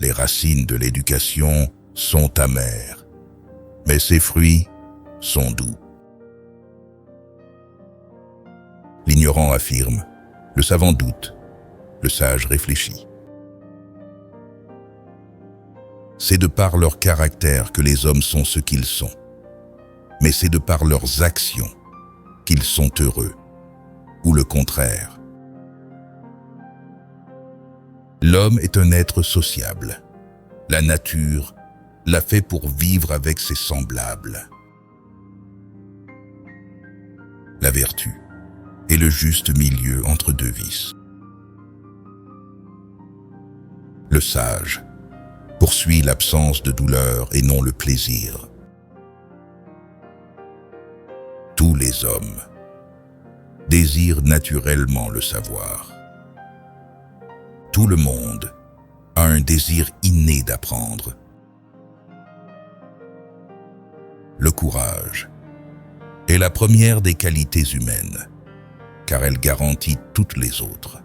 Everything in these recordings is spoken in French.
Les racines de l'éducation sont amères, mais ses fruits sont doux. L'ignorant affirme, le savant doute, le sage réfléchit. C'est de par leur caractère que les hommes sont ce qu'ils sont, mais c'est de par leurs actions qu'ils sont heureux, ou le contraire. L'homme est un être sociable. La nature l'a fait pour vivre avec ses semblables. La vertu est le juste milieu entre deux vices. Le sage poursuit l'absence de douleur et non le plaisir. Tous les hommes désirent naturellement le savoir. Tout le monde a un désir inné d'apprendre. Le courage est la première des qualités humaines, car elle garantit toutes les autres.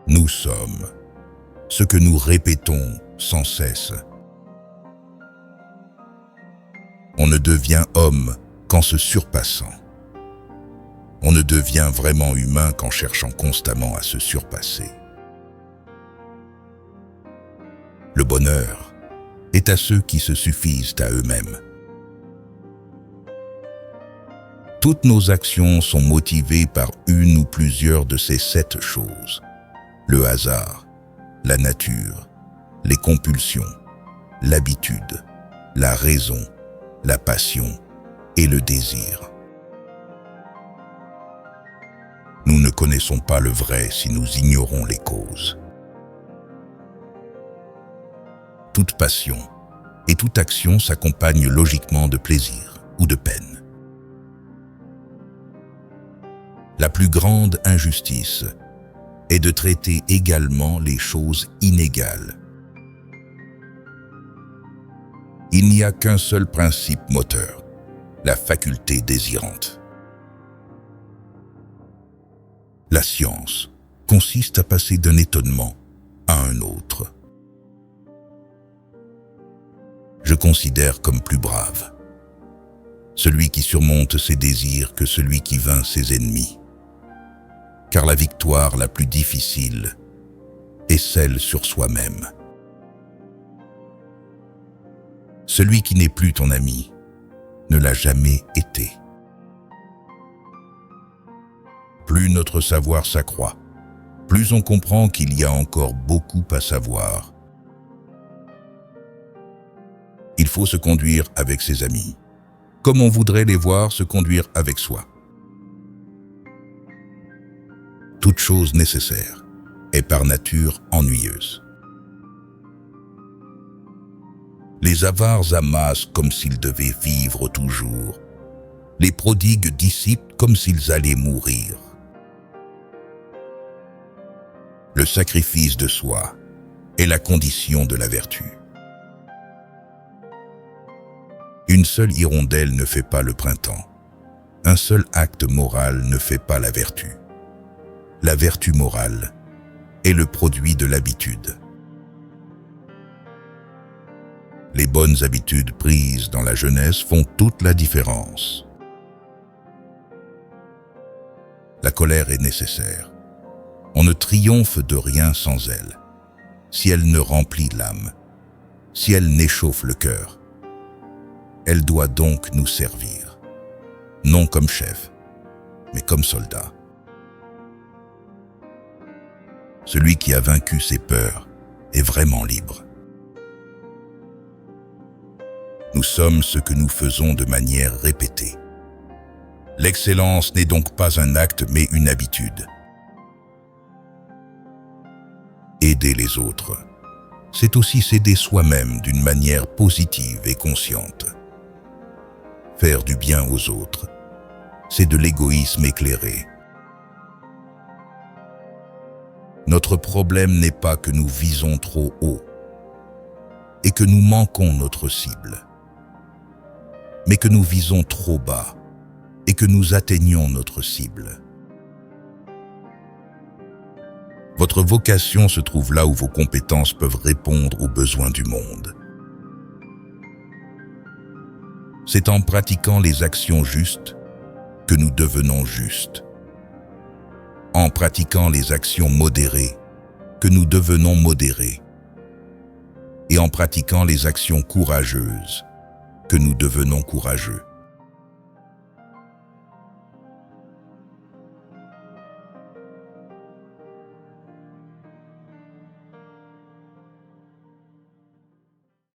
Nous sommes ce que nous répétons sans cesse. On ne devient homme qu'en se surpassant. On ne devient vraiment humain qu'en cherchant constamment à se surpasser. Le bonheur est à ceux qui se suffisent à eux-mêmes. Toutes nos actions sont motivées par une ou plusieurs de ces 7 choses. Le hasard, la nature, les compulsions, l'habitude, la raison, la passion et le désir. Nous ne connaissons pas le vrai si nous ignorons les causes. Toute passion et toute action s'accompagnent logiquement de plaisir ou de peine. La plus grande injustice est de traiter également les choses inégales. Il n'y a qu'un seul principe moteur, la faculté désirante. La science consiste à passer d'un étonnement à un autre. Je considère comme plus brave celui qui surmonte ses désirs que celui qui vainc ses ennemis. Car la victoire la plus difficile est celle sur soi-même. Celui qui n'est plus ton ami ne l'a jamais été. Plus notre savoir s'accroît, plus on comprend qu'il y a encore beaucoup à savoir. Il faut se conduire avec ses amis, comme on voudrait les voir se conduire avec soi. Toute chose nécessaire est par nature ennuyeuse. Les avares amassent comme s'ils devaient vivre toujours. Les prodigues dissipent comme s'ils allaient mourir. Le sacrifice de soi est la condition de la vertu. Une seule hirondelle ne fait pas le printemps. Un seul acte moral ne fait pas la vertu. La vertu morale est le produit de l'habitude. Les bonnes habitudes prises dans la jeunesse font toute la différence. La colère est nécessaire. On ne triomphe de rien sans elle. Si elle ne remplit l'âme, si elle n'échauffe le cœur, elle doit donc nous servir, non comme chef, mais comme soldat. Celui qui a vaincu ses peurs est vraiment libre. Nous sommes ce que nous faisons de manière répétée. L'excellence n'est donc pas un acte mais une habitude. Aider les autres, c'est aussi s'aider soi-même d'une manière positive et consciente. Faire du bien aux autres, c'est de l'égoïsme éclairé. Notre problème n'est pas que nous visons trop haut et que nous manquons notre cible, mais que nous visons trop bas et que nous atteignons notre cible. Votre vocation se trouve là où vos compétences peuvent répondre aux besoins du monde. C'est en pratiquant les actions justes que nous devenons justes. En pratiquant les actions modérées que nous devenons modérés. Et en pratiquant les actions courageuses que nous devenons courageux.